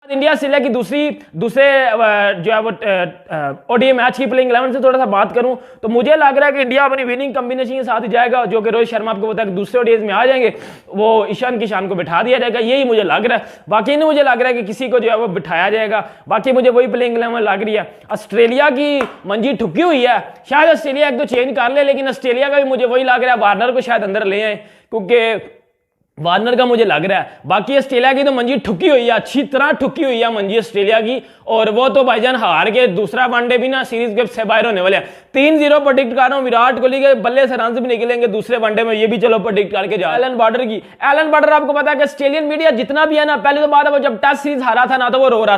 India Australia की दूसरे जो है वो ओडीआई मैच की प्लेइंग 11 से थोड़ा सा बात करूं तो मुझे लग रहा है कि इंडिया अपनी विनिंग कॉम्बिनेशन के साथ ही जाएगा, जो कि रोहित शर्मा आपको पता है कि दूसरे ओडीआई में आ जाएंगे, वो ईशान किशान को बिठा दिया जाएगा, यही मुझे लग रहा है। बाकी नहीं मुझे लग रहा है कि किसी को जो है वो बिठाया जाएगा। बाकी मुझे वही प्लेइंग 11 लग रही है। ऑस्ट्रेलिया की मंजी ठुकी हुई है, शायद ऑस्ट्रेलिया एक दो चेंज कर ले, लेकिन ऑस्ट्रेलिया का भी मुझे वही लग रहा है वार्नर को शायद अंदर ले आए, क्योंकि वार्नर का मुझे लग रहा है। बाकी ऑस्ट्रेलिया की तो मंजी ठुकी हुई है, अच्छी तरह ठुकी हुई है मंजी ऑस्ट्रेलिया की, और वो तो भाईजान हार के दूसरा वनडे भी ना सीरीज के से बाहर होने वाले हैं। 3-0 प्रेडिक्ट कर रहा हूं, विराट कोहली के बल्ले से रन भी निकलेंगे दूसरे वनडे में, ये भी चलो प्रेडिक्ट करके जाओ। एलन बॉर्डर आपको पता है कि ऑस्ट्रेलियन मीडिया जितना भी है ना, पहले तो बात है वो जब टेस्ट सीरीज हारा था ना तो वो रो रहा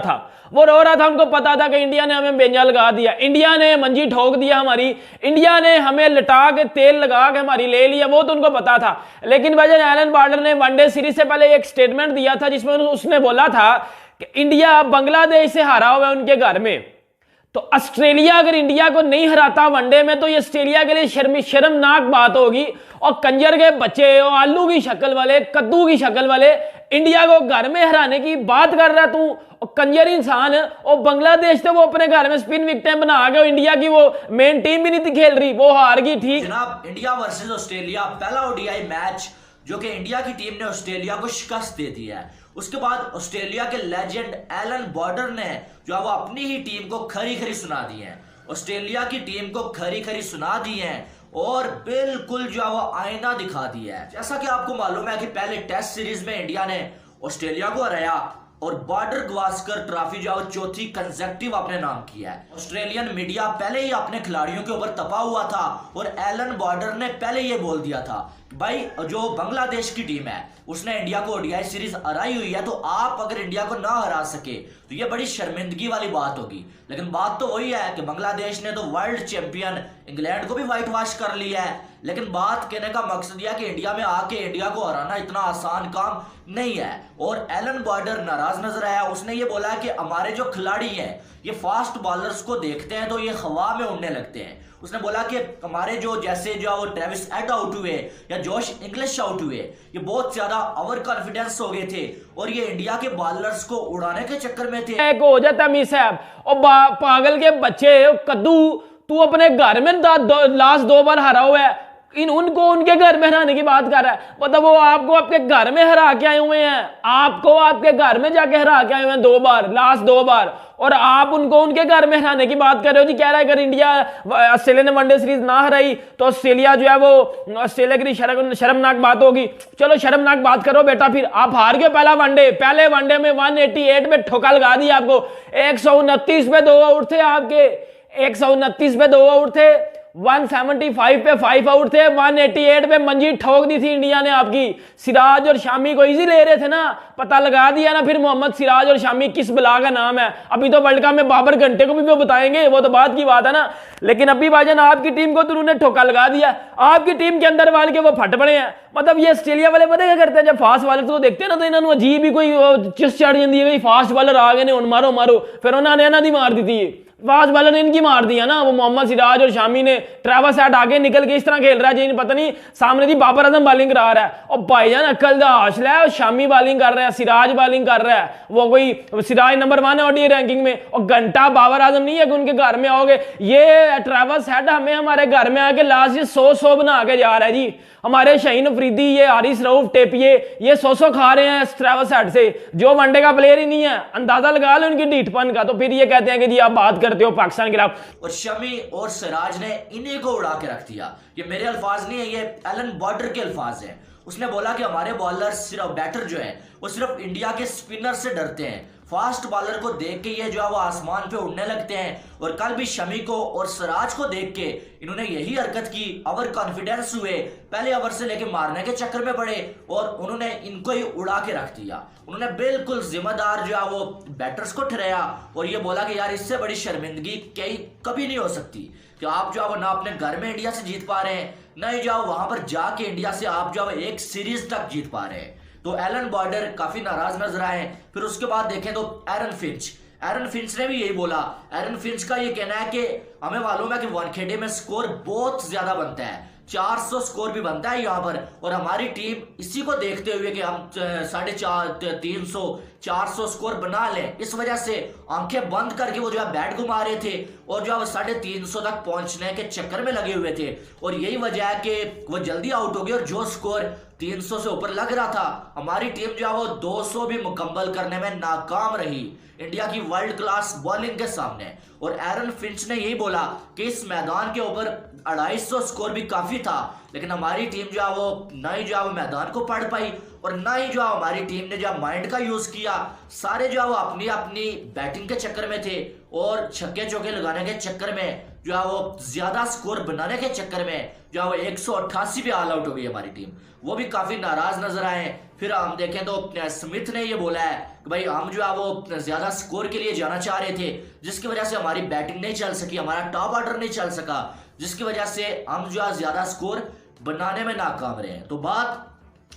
था, उनको पता था कि इंडिया ने हमें बेंजा लगा दिया, इंडिया ने मंजी ठोक दिया हमारी, इंडिया ने हमें लटा के तेल लगा के हमारी ले लिया, वो तो उनको पता था। लेकिन भाईजान एलन बॉर्डर ने वनडे सीरीज से पहले एक स्टेटमेंट दिया था जिसमें उसने बोला था कि इंडिया बांग्लादेश से हारा हुआ है उनके घर में, तो ऑस्ट्रेलिया अगर इंडिया को नहीं हराता वनडे में तो ये ऑस्ट्रेलिया के लिए शर्मनाक बात होगी। और कंजर के बच्चे और आलू की शक्ल वाले, कद्दू की शक्ल वाले इंडिया को घर में हराने की बात कर रहा तू, और कंजर इंसान। और बांग्लादेश तो वो अपने घर में स्पिन विकेटें बना गए, इंडिया की वो मेन टीम भी नहीं थी खेल रही, वो हार गई। ठीक जनाब, इंडिया वर्सेस ऑस्ट्रेलिया पहला ओडीआई मैच जो कि इंडिया की टीम ने ऑस्ट्रेलिया को शिकस्त दे दी है। उसके बाद ऑस्ट्रेलिया के लेजेंड एलन बॉर्डर ने जो है वो अपनी ही टीम को खरी खरी सुना दी है, ऑस्ट्रेलिया की टीम को खरी खरी सुना दी है और बिल्कुल जो है वो आईना दिखा दिया है। जैसा कि आपको मालूम है कि पहले टेस्ट सीरीज में इंडिया ने ऑस्ट्रेलिया को हराया और बॉर्डर गवास्कर ट्रॉफी जो है चौथी कंसेक्टिव अपने नाम किया है। ऑस्ट्रेलियन मीडिया पहले ही अपने खिलाड़ियों के ऊपर तपा हुआ था और एलन बॉर्डर ने पहले ये बोल दिया था भाई जो बांग्लादेश की टीम है उसने इंडिया को ओडीआई सीरीज हराई हुई है, तो आप अगर इंडिया को ना हरा सके तो ये बड़ी शर्मिंदगी वाली बात होगी। लेकिन बात तो वही है कि बांग्लादेश ने तो वर्ल्ड चैंपियन इंग्लैंड को भी व्हाइट वॉश कर लिया है। लेकिन बात कहने का मकसद यह कि इंडिया में आके इंडिया को हराना इतना आसान काम नहीं है। और एलन बॉर्डर नाराज नजर आया, उसने ये बोला कि हमारे जो खिलाड़ी हैं ये फास्ट बॉलर्स को देखते हैं तो ये हवा में उड़ने लगते हैं। उसने बोला कि हमारे जो जैसे जो वो ट्रेविस हेड आउट हुए या जोश इंग्लिश आउट हुए, ये बहुत ज्यादा ओवर कॉन्फिडेंस हो गए थे और ये इंडिया के बॉलर्स को उड़ाने के चक्कर में थे। एक हो जाता मी साहब और पागल के बच्चे कद्दू, तू अपने घर में लास्ट 2 बार हरा हुआ है, उनको उनके घर में हराने की बात कर रहा है। मतलब वो आपको आपके घर में हरा के आए हुए हैं, आपको आपके घर में जाके हरा के आए हुए हैं 2 बार, लास्ट 2 बार, और आप उनको उनके घर में हराने की बात कर रहे हो जी। कह रहा है अगर इंडिया ऑस्ट्रेलिया ने वनडे सीरीज ना हराई तो ऑस्ट्रेलिया जो है वो ऑस्ट्रेलिया के लिए शर्मनाक बात होगी। चलो शर्मनाक बात करो बेटा, फिर आप हार गए पहला वनडे, पहले वनडे में 188 पे ठोका लगा दी आपको, 129 पे 2 आउट थे आपके, 129 पे 2 आउट थे, 175 पे 5 आउट थे, 188 पे मंजी ठोक दी थी इंडिया ने आपकी। सिराज और शामी को इजी ले रहे थे ना, पता लगा दिया ना फिर मोहम्मद सिराज और शामी किस बला का नाम है। अभी तो वर्ल्ड कप में बाबर घंटे को भी वो बताएंगे, वो तो बात की बात है ना। लेकिन अभी भाईजान आपकी टीम को तो उन्होंने ठोका लगा दिया, आपकी टीम के अंदर वाले के वो फट पड़े हैं। मतलब ये ऑस्ट्रेलिया वाले पता क्या करते हैं, जब फास्ट बॉलर को देखते हैं ना तो इन्होंने अजीब ही कोई चिस चढ़ जाती है, फास्ट बॉलर आ गए ने मारो मारो, फिर उन्होंने एना दी मार दी थी, फास्ट बॉलर ने इनकी मार दिया ना। वो मोहम्मद सिराज और शामी ने ट्रेविस हेड आगे निकल के इस तरह खेल रहा है जी, पता नहीं सामने जी बाबर आजम बॉलिंग करा रहा है और भाईजान अक्ल दा हौसला है, शामी बॉलिंग कर रहा है, सिराज बॉलिंग कर रहा है, वो कोई सिराज नंबर 1 है ओडीआई रैंकिंग में, और घंटा बाबर आजम नहीं है कि उनके घर में आओगे। ये ट्रेविस हेड हमें हमारे घर में आके लास्ट 100 बना के जा रहा है जी। हमारे शाहीन अफरीदी, ये हारिस रऊफ टेपिए, ये 100 खा रहे हैं ट्रेविस हेड से, जो वनडे का प्लेयर ही नहीं है। अंदाजा लगा लो उनकी ढीठपन का, तो फिर ये कहते हैं कि जी आप बात करते हो पाकिस्तान के खिलाफ। और शमी और सिराज ने इन्हीं को उड़ा के रख दिया। ये मेरे अल्फाज नहीं है, ये एलन बॉर्डर के अल्फाज हैं। उसने बोला कि हमारे बॉलर सिर्फ बैटर जो है वो सिर्फ इंडिया के स्पिनर से डरते हैं, फास्ट बॉलर को देख के ये जो है वो आसमान पे उड़ने लगते हैं। और कल भी शमी को और सिराज को देख के इन्होंने यही हरकत की, ओवर कॉन्फिडेंस हुए, पहले ओवर से लेके मारने के चक्कर में पड़े और उन्होंने इनको ही उड़ा के रख दिया। उन्होंने बिल्कुल जिम्मेदार जो है वो बैटर्स को ठहराया और ये बोला कि यार इससे बड़ी शर्मिंदगी कभी नहीं हो सकती कि आप जो है वो ना अपने घर में इंडिया से जीत पा रहे हैं, ना ही जाओ वहां पर जाके इंडिया से आप जो है एक सीरीज तक जीत पा रहे हैं। तो एलन बॉर्डर काफी नाराज नजर आए। फिर उसके बाद देखें तो एरन फिंच ने भी यही बोला। एरन फिंच का ये कहना है कि हमें मालूम है कि वानखेड़े में स्कोर बहुत ज्यादा बनता है, 400 स्कोर भी बनता है यहाँ पर। और हमारी टीम इसी को देखते हुए कि हम 350 400 स्कोर बना लें, इस वजह से आंखें बंद करके वो जो है बैट घुमा रहे थे और जो है 350 तक पहुंचने के चक्कर में लगे हुए थे। और यही वजह है कि वो जल्दी आउट हो गए और जो स्कोर 300 से ऊपर लग रहा था, हमारी टीम जो है वो 200 भी मुकम्मल करने में नाकाम रही इंडिया की वर्ल्ड क्लास बॉलिंग के सामने। और एरन फिंच ने यही बोला कि इस मैदान के ऊपर 250 स्कोर भी काफी था, लेकिन हमारी टीम जो है वो ना ही जो है वो मैदान को पढ़ पाई और ना ही जो है हमारी टीम ने जो माइंड का यूज किया। सारे जो है वो अपनी अपनी बैटिंग के चक्कर में थे और छक्के चौके लगाने के चक्कर में जो है वो ज्यादा स्कोर बनाने के चक्कर में जो है वो 188 पे ऑल आउट हो गई हमारी टीम। वो भी काफी नाराज नजर आए। फिर हम देखें तो स्मिथ ने ये बोला है कि भाई हम जो है वो ज्यादा स्कोर के लिए जाना चाह रहे थे, जिसकी वजह से हमारी बैटिंग नहीं चल सकी, हमारा टॉप ऑर्डर नहीं चल सका, जिसकी वजह से हम जो है ज्यादा स्कोर बनाने में नाकाम रहे। तो बात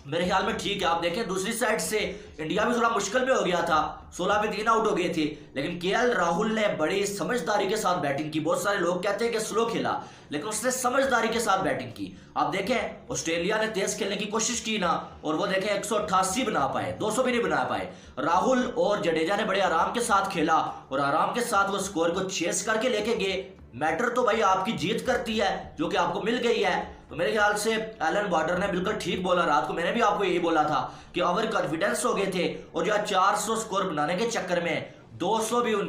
मेरे ख्याल में ठीक है। आप देखें दूसरी साइड से इंडिया भी थोड़ा मुश्किल में हो गया था, 16 पे 3 आउट हो गए थे, लेकिन केएल राहुल ने बड़ी समझदारी के साथ बैटिंग की। बहुत सारे लोग कहते हैं कि स्लो खेला, लेकिन उसने समझदारी के साथ बैटिंग की। आप देखें ऑस्ट्रेलिया ने तेज खेलने की कोशिश की ना, और वो देखें 188 बना पाए, 200 भी नहीं बना पाए। राहुल और जडेजा ने बड़े आराम के साथ खेला और आराम के साथ वो स्कोर को चेस करके लेके गए। मैटर तो भाई आपकी जीत करती है, जो कि आपको मिल गई है। तो मेरे ख्याल से एलन बॉर्डर ने बिल्कुल ठीक बोला। रात को मैंने भी आपको यही बोला था कि ओवर कॉन्फिडेंस हो गए थे और जो 400 स्कोर बनाने के चक्कर में 200 भी उनके